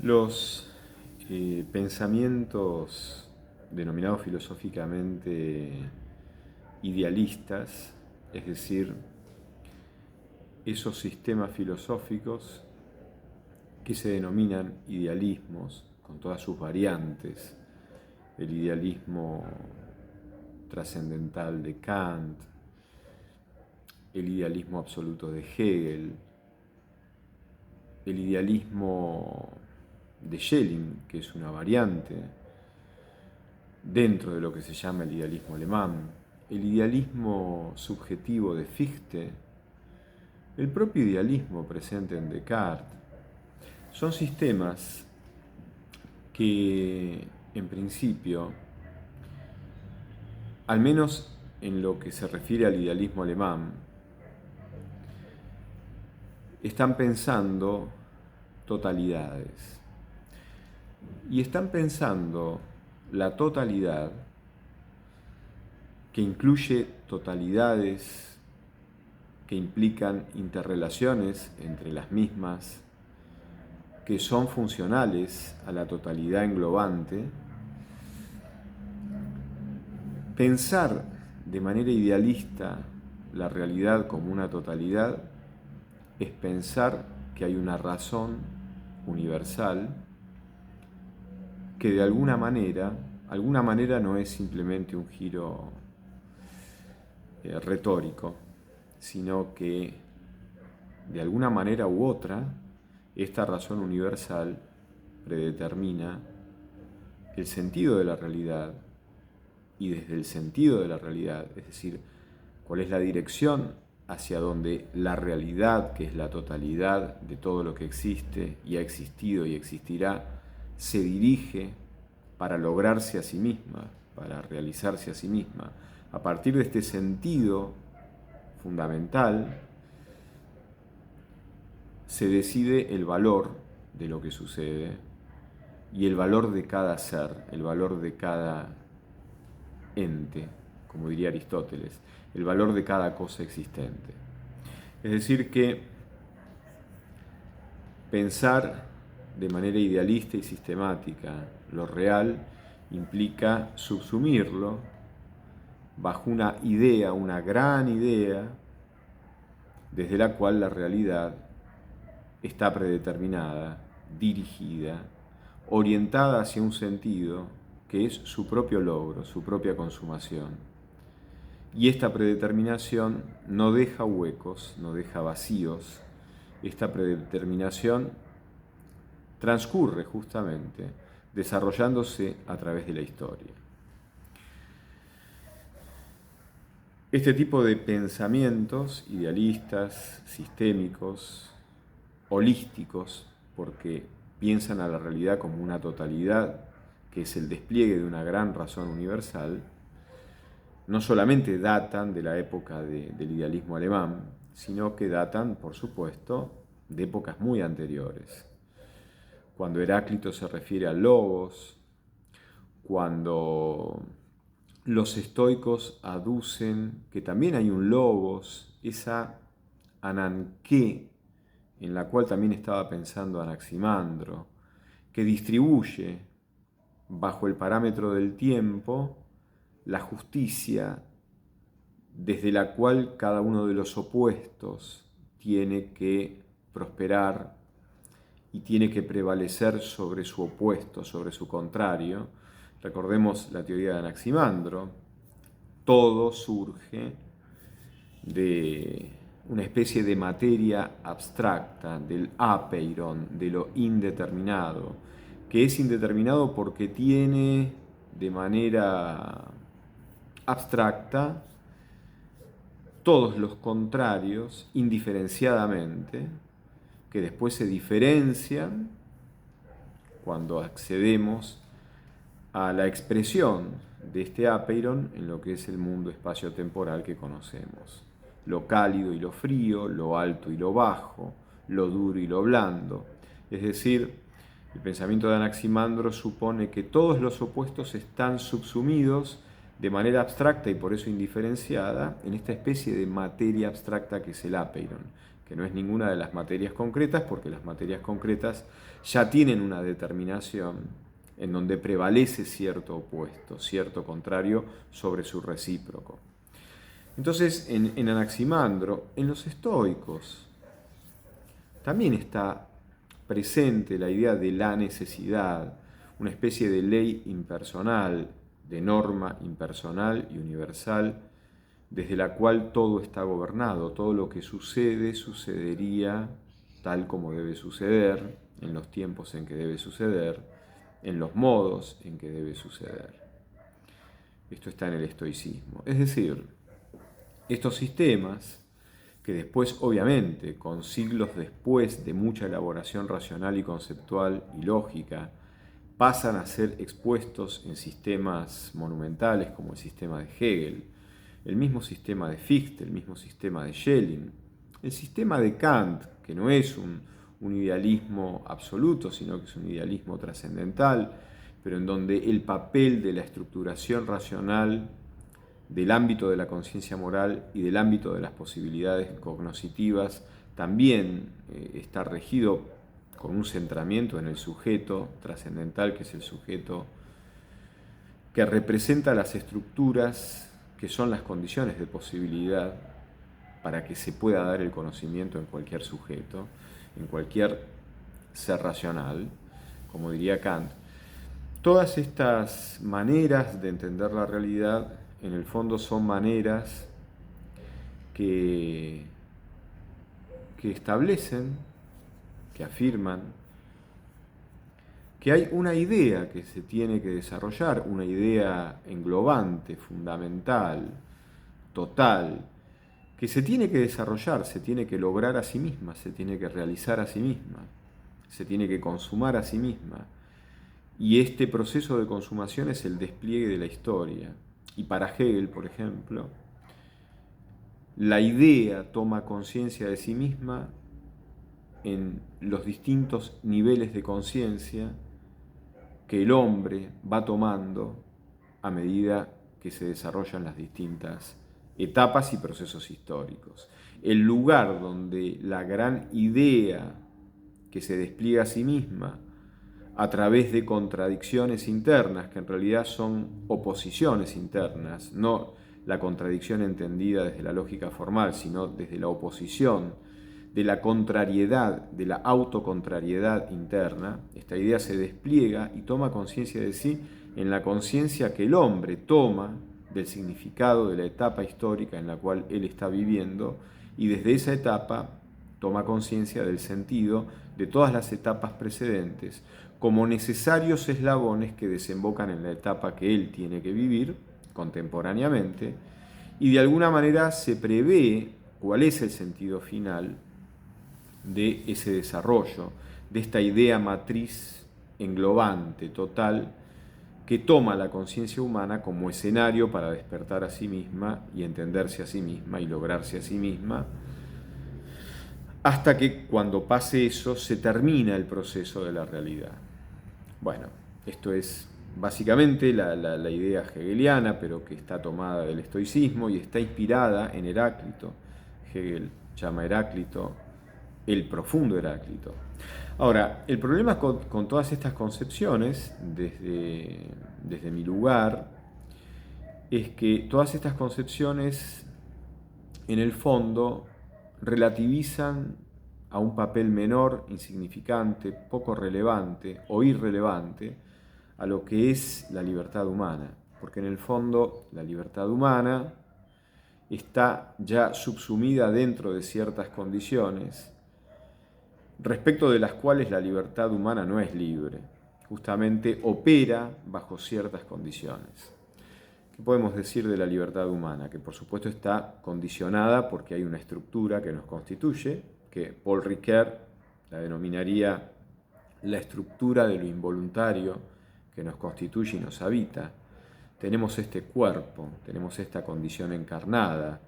Los pensamientos denominados filosóficamente idealistas, es decir, esos sistemas filosóficos que se denominan idealismos, con todas sus variantes, el idealismo trascendental de Kant, el idealismo absoluto de Hegel, el idealismo de Schelling, que es una variante dentro de lo que se llama el idealismo alemán, el idealismo subjetivo de Fichte, el propio idealismo presente en Descartes, son sistemas que en principio, al menos en lo que se refiere al idealismo alemán, están pensando totalidades. Y están pensando la totalidad, que incluye totalidades que implican interrelaciones entre las mismas, que son funcionales a la totalidad englobante. Pensar de manera idealista la realidad como una totalidad es pensar que hay una razón universal que de alguna manera no es simplemente un giro retórico, sino que de alguna manera u otra, esta razón universal predetermina el sentido de la realidad, y desde el sentido de la realidad, es decir, cuál es la dirección hacia donde la realidad, que es la totalidad de todo lo que existe y ha existido y existirá, se dirige para lograrse a sí misma, para realizarse a sí misma. A partir de este sentido fundamental, se decide el valor de lo que sucede y el valor de cada ser, el valor de cada ente, como diría Aristóteles, el valor de cada cosa existente. Es decir, que pensar de manera idealista y sistemática lo real implica subsumirlo bajo una idea, una gran idea, desde la cual la realidad está predeterminada, dirigida, orientada hacia un sentido que es su propio logro, su propia consumación. Y esta predeterminación no deja huecos, no deja vacíos. Esta predeterminación transcurre justamente desarrollándose a través de la historia. Este tipo de pensamientos idealistas, sistémicos, holísticos, porque piensan a la realidad como una totalidad, que es el despliegue de una gran razón universal, no solamente datan de la época del idealismo alemán, sino que datan, por supuesto, de épocas muy anteriores. Cuando Heráclito se refiere al logos, cuando los estoicos aducen que también hay un logos, esa ananqué, en la cual también estaba pensando Anaximandro, que distribuye bajo el parámetro del tiempo la justicia desde la cual cada uno de los opuestos tiene que prosperar y tiene que prevalecer sobre su opuesto, sobre su contrario. Recordemos la teoría de Anaximandro, todo surge de una especie de materia abstracta, del apeiron, de lo indeterminado, que es indeterminado porque tiene de manera abstracta todos los contrarios indiferenciadamente, que después se diferencian cuando accedemos a la expresión de este apeiron en lo que es el mundo espacio-temporal que conocemos. Lo cálido y lo frío, lo alto y lo bajo, lo duro y lo blando. Es decir, el pensamiento de Anaximandro supone que todos los opuestos están subsumidos de manera abstracta y por eso indiferenciada en esta especie de materia abstracta que es el apeiron, que no es ninguna de las materias concretas, porque las materias concretas ya tienen una determinación en donde prevalece cierto opuesto, cierto contrario sobre su recíproco. Entonces, en Anaximandro, en los estoicos, también está presente la idea de la necesidad, una especie de ley impersonal, de norma impersonal y universal, desde la cual todo está gobernado, todo lo que sucede sucedería tal como debe suceder, en los tiempos en que debe suceder, en los modos en que debe suceder. Esto está en el estoicismo. Es decir, estos sistemas, que después, obviamente, con siglos después de mucha elaboración racional y conceptual y lógica, pasan a ser expuestos en sistemas monumentales como el sistema de Hegel, el mismo sistema de Fichte, el mismo sistema de Schelling, el sistema de Kant, que no es un idealismo absoluto, sino que es un idealismo trascendental, pero en donde el papel de la estructuración racional del ámbito de la conciencia moral y del ámbito de las posibilidades cognoscitivas también está regido con un centramiento en el sujeto trascendental, que es el sujeto que representa las estructuras que son las condiciones de posibilidad para que se pueda dar el conocimiento en cualquier sujeto, en cualquier ser racional, como diría Kant. Todas estas maneras de entender la realidad, en el fondo, son maneras que establecen, que afirman, que hay una idea que se tiene que desarrollar, una idea englobante, fundamental, total, que se tiene que desarrollar, se tiene que lograr a sí misma, se tiene que realizar a sí misma, se tiene que consumar a sí misma. Y este proceso de consumación es el despliegue de la historia. Y para Hegel, por ejemplo, la idea toma conciencia de sí misma en los distintos niveles de conciencia que el hombre va tomando a medida que se desarrollan las distintas etapas y procesos históricos. El lugar donde la gran idea que se despliega a sí misma a través de contradicciones internas, que en realidad son oposiciones internas, no la contradicción entendida desde la lógica formal, sino desde la oposición, de la contrariedad, de la autocontrariedad interna. Esta idea se despliega y toma conciencia de sí en la conciencia que el hombre toma del significado de la etapa histórica en la cual él está viviendo, y desde esa etapa toma conciencia del sentido de todas las etapas precedentes como necesarios eslabones que desembocan en la etapa que él tiene que vivir contemporáneamente, y de alguna manera se prevé cuál es el sentido final de ese desarrollo, de esta idea matriz englobante, total, que toma la conciencia humana como escenario para despertar a sí misma y entenderse a sí misma y lograrse a sí misma, hasta que cuando pase eso se termina el proceso de la realidad. Bueno, esto es básicamente la idea hegeliana, pero que está tomada del estoicismo y está inspirada en Heráclito. Hegel llama a Heráclito el profundo Heráclito. Ahora, el problema con todas estas concepciones, desde mi lugar, es que todas estas concepciones, en el fondo, relativizan a un papel menor, insignificante, poco relevante o irrelevante a lo que es la libertad humana. Porque en el fondo la libertad humana está ya subsumida dentro de ciertas condiciones respecto de las cuales la libertad humana no es libre, justamente opera bajo ciertas condiciones. ¿Qué podemos decir de la libertad humana? Que por supuesto está condicionada porque hay una estructura que nos constituye, que Paul Ricoeur la denominaría la estructura de lo involuntario que nos constituye y nos habita. Tenemos este cuerpo, tenemos esta condición encarnada,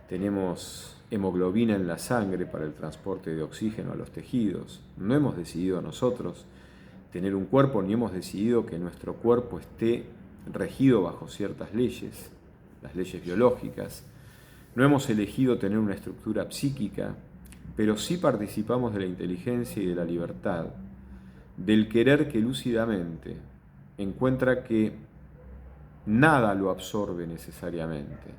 tenemos hemoglobina en la sangre para el transporte de oxígeno a los tejidos. No hemos decidido nosotros tener un cuerpo, ni hemos decidido que nuestro cuerpo esté regido bajo ciertas leyes, las leyes biológicas. No hemos elegido tener una estructura psíquica, pero sí participamos de la inteligencia y de la libertad, del querer que lúcidamente encuentra que nada lo absorbe necesariamente,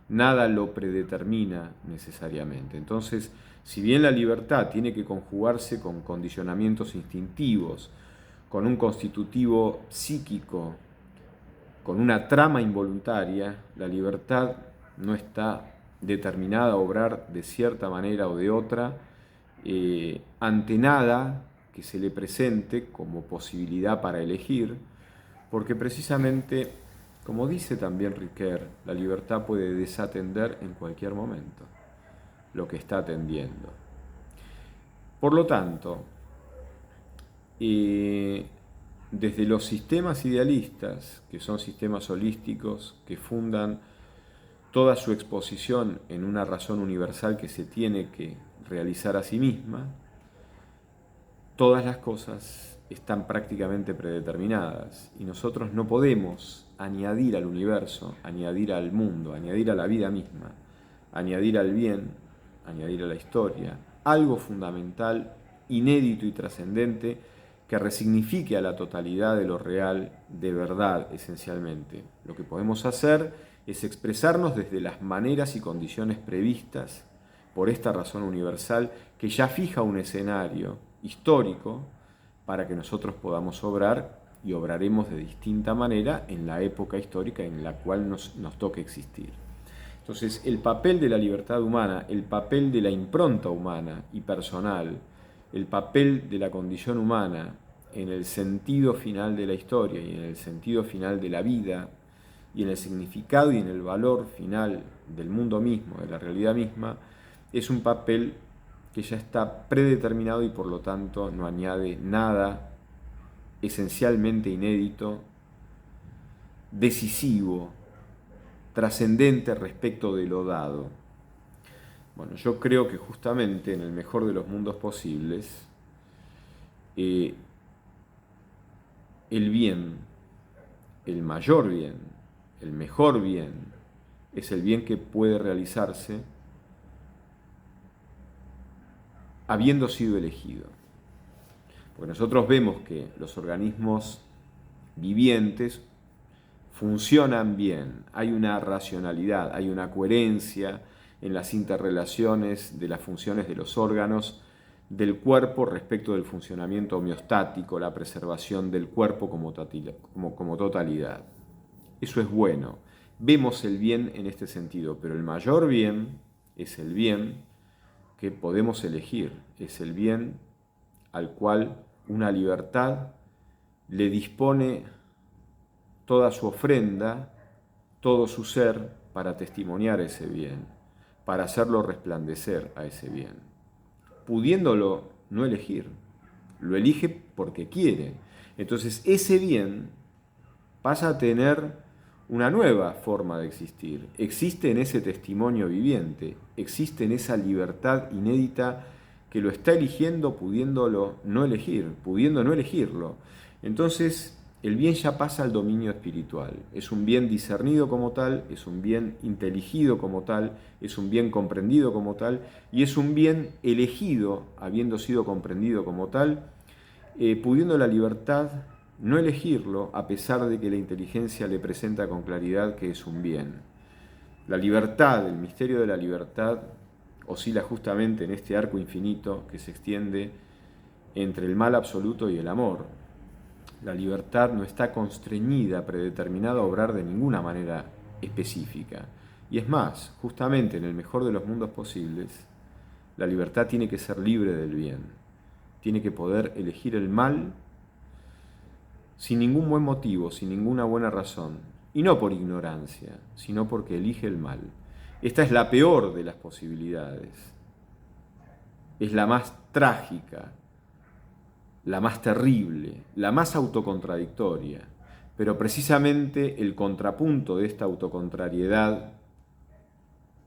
nada lo predetermina necesariamente. Entonces, si bien la libertad tiene que conjugarse con condicionamientos instintivos, con un constitutivo psíquico, con una trama involuntaria, la libertad no está determinada a obrar de cierta manera o de otra ante nada que se le presente como posibilidad para elegir, porque precisamente, como dice también Riquet, la libertad puede desatender en cualquier momento lo que está atendiendo. Por lo tanto, desde los sistemas idealistas, que son sistemas holísticos, que fundan toda su exposición en una razón universal que se tiene que realizar a sí misma, todas las cosas están prácticamente predeterminadas y nosotros no podemos añadir al universo, añadir al mundo, añadir a la vida misma, añadir al bien, añadir a la historia, algo fundamental, inédito y trascendente que resignifique a la totalidad de lo real, de verdad esencialmente. Lo que podemos hacer es expresarnos desde las maneras y condiciones previstas por esta razón universal que ya fija un escenario histórico para que nosotros podamos obrar y obraremos de distinta manera en la época histórica en la cual nos toque existir. Entonces, el papel de la libertad humana, el papel de la impronta humana y personal, el papel de la condición humana en el sentido final de la historia y en el sentido final de la vida y en el significado y en el valor final del mundo mismo, de la realidad misma, es un papel que ya está predeterminado y por lo tanto no añade nada esencialmente inédito, decisivo, trascendente respecto de lo dado. Bueno, yo creo que justamente en el mejor de los mundos posibles, el bien, el mayor bien, el mejor bien, es el bien que puede realizarse habiendo sido elegido. Porque nosotros vemos que los organismos vivientes funcionan bien, hay una racionalidad, hay una coherencia en las interrelaciones de las funciones de los órganos del cuerpo respecto del funcionamiento homeostático, la preservación del cuerpo como totalidad. Eso es bueno. Vemos el bien en este sentido, pero el mayor bien es el bien que podemos elegir, es el bien al cual una libertad le dispone toda su ofrenda, todo su ser para testimoniar ese bien, para hacerlo resplandecer a ese bien, pudiéndolo no elegir, lo elige porque quiere. Entonces ese bien pasa a tener una nueva forma de existir, existe en ese testimonio viviente, existe en esa libertad inédita que lo está eligiendo pudiéndolo no elegir, pudiendo no elegirlo. Entonces el bien ya pasa al dominio espiritual, es un bien discernido como tal, es un bien inteligido como tal, es un bien comprendido como tal y es un bien elegido habiendo sido comprendido como tal, pudiendo la libertad no elegirlo a pesar de que la inteligencia le presenta con claridad que es un bien. La libertad, el misterio de la libertad, oscila justamente en este arco infinito que se extiende entre el mal absoluto y el amor. La libertad no está constreñida, predeterminada a obrar de ninguna manera específica. Y es más, justamente en el mejor de los mundos posibles, la libertad tiene que ser libre del bien. Tiene que poder elegir el mal sin ningún buen motivo, sin ninguna buena razón. Y no por ignorancia, sino porque elige el mal. Esta es la peor de las posibilidades. Es la más trágica, la más terrible, la más autocontradictoria. Pero precisamente el contrapunto de esta autocontrariedad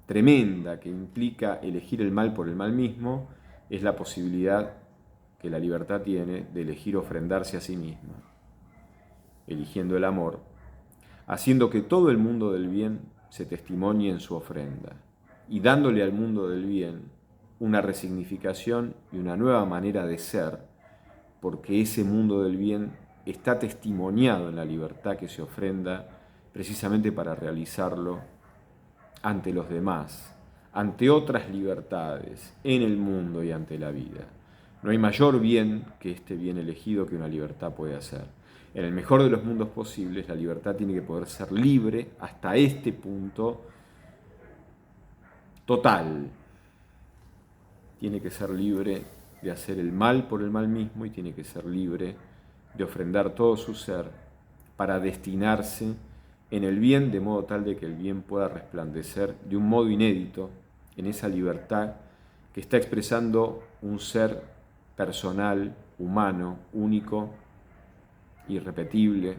tremenda que implica elegir el mal por el mal mismo es la posibilidad que la libertad tiene de elegir ofrendarse a sí misma, eligiendo el amor, haciendo que todo el mundo del bien se testimonie en su ofrenda y dándole al mundo del bien una resignificación y una nueva manera de ser, porque ese mundo del bien está testimoniado en la libertad que se ofrenda precisamente para realizarlo ante los demás, ante otras libertades, en el mundo y ante la vida. No hay mayor bien que este bien elegido que una libertad puede hacer. En el mejor de los mundos posibles, la libertad tiene que poder ser libre hasta este punto total. Tiene que ser libre de hacer el mal por el mal mismo y tiene que ser libre de ofrendar todo su ser para destinarse en el bien, de modo tal de que el bien pueda resplandecer de un modo inédito en esa libertad que está expresando un ser personal, humano, único, irrepetible,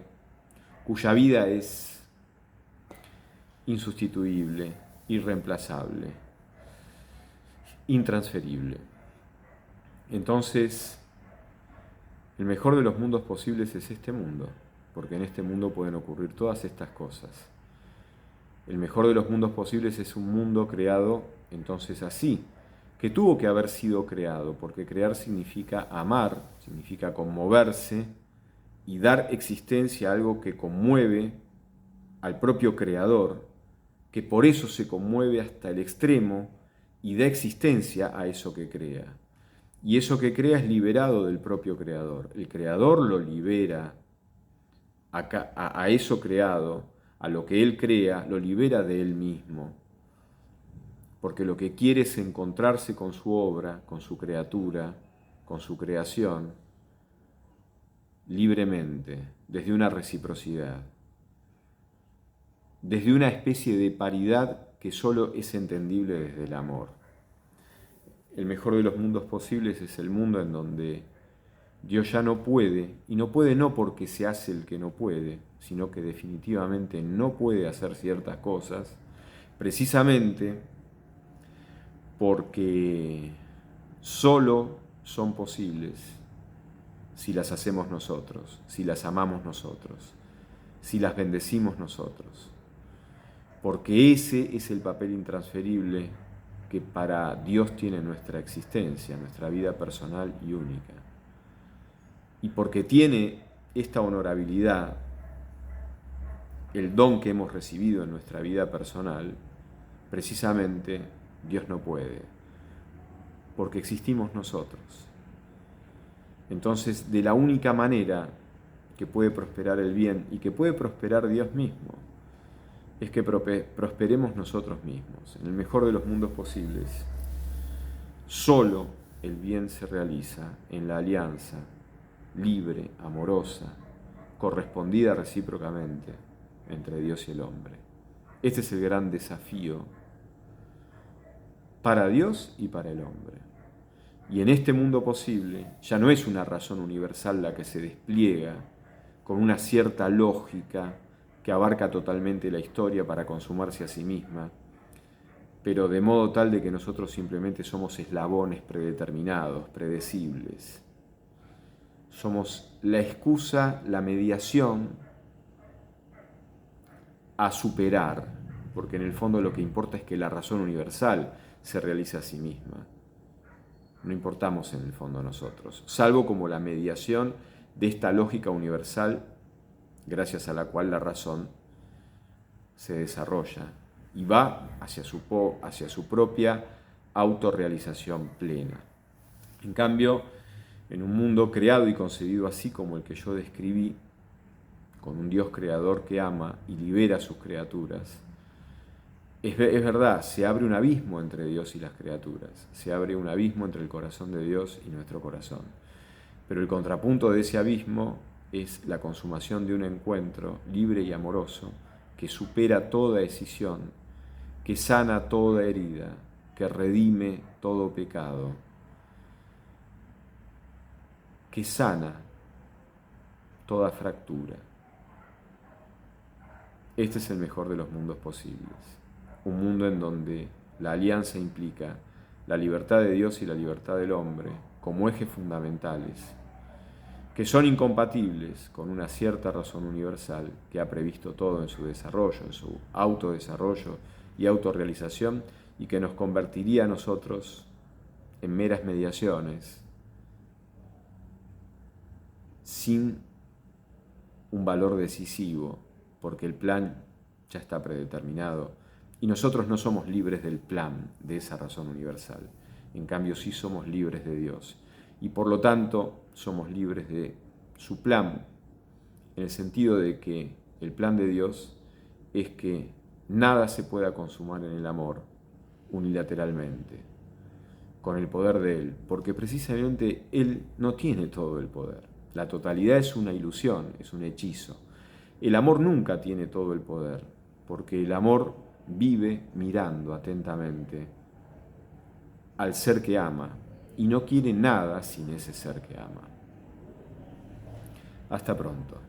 cuya vida es insustituible, irreemplazable, intransferible. Entonces, el mejor de los mundos posibles es este mundo, porque en este mundo pueden ocurrir todas estas cosas. El mejor de los mundos posibles es un mundo creado entonces así, que tuvo que haber sido creado, porque crear significa amar, significa conmoverse y dar existencia a algo que conmueve al propio creador, que por eso se conmueve hasta el extremo y da existencia a eso que crea. Y eso que crea es liberado del propio creador. El creador lo libera a eso creado, a lo que él crea, lo libera de él mismo. Porque lo que quiere es encontrarse con su obra, con su criatura, con su creación, libremente, desde una reciprocidad, desde una especie de paridad que solo es entendible desde el amor. El mejor de los mundos posibles es el mundo en donde Dios ya no puede, y no puede no porque se hace el que no puede, sino que definitivamente no puede hacer ciertas cosas, precisamente porque solo son posibles si las hacemos nosotros, si las amamos nosotros, si las bendecimos nosotros. Porque ese es el papel intransferible que para Dios tiene nuestra existencia, nuestra vida personal y única. Y porque tiene esta honorabilidad, el don que hemos recibido en nuestra vida personal, precisamente Dios no puede, porque existimos nosotros. Entonces, de la única manera que puede prosperar el bien y que puede prosperar Dios mismo, es que prosperemos nosotros mismos. En el mejor de los mundos posibles, solo el bien se realiza en la alianza libre, amorosa, correspondida recíprocamente entre Dios y el hombre. Este es el gran desafío para Dios y para el hombre. Y en este mundo posible ya no es una razón universal la que se despliega con una cierta lógica que abarca totalmente la historia para consumarse a sí misma, pero de modo tal de que nosotros simplemente somos eslabones predeterminados, predecibles. Somos la excusa, la mediación a superar, porque en el fondo lo que importa es que la razón universal se realice a sí misma. No importamos en el fondo nosotros, salvo como la mediación de esta lógica universal, gracias a la cual la razón se desarrolla y va hacia su propia autorrealización plena. En cambio, en un mundo creado y concebido así como el que yo describí, con un Dios creador que ama y libera a sus criaturas, es verdad, se abre un abismo entre Dios y las criaturas, se abre un abismo entre el corazón de Dios y nuestro corazón. Pero el contrapunto de ese abismo es la consumación de un encuentro libre y amoroso que supera toda decisión, que sana toda herida, que redime todo pecado, que sana toda fractura. Este es el mejor de los mundos posibles. Un mundo en donde la alianza implica la libertad de Dios y la libertad del hombre como ejes fundamentales, que son incompatibles con una cierta razón universal que ha previsto todo en su desarrollo, en su autodesarrollo y autorrealización, y que nos convertiría a nosotros en meras mediaciones, sin un valor decisivo, porque el plan ya está predeterminado y nosotros no somos libres del plan de esa razón universal. En cambio, sí somos libres de Dios y por lo tanto somos libres de su plan, en el sentido de que el plan de Dios es que nada se pueda consumar en el amor unilateralmente, con el poder de Él, porque precisamente Él no tiene todo el poder. La totalidad es una ilusión, es un hechizo. El amor nunca tiene todo el poder, porque el amor vive mirando atentamente al ser que ama y no quiere nada sin ese ser que ama. Hasta pronto.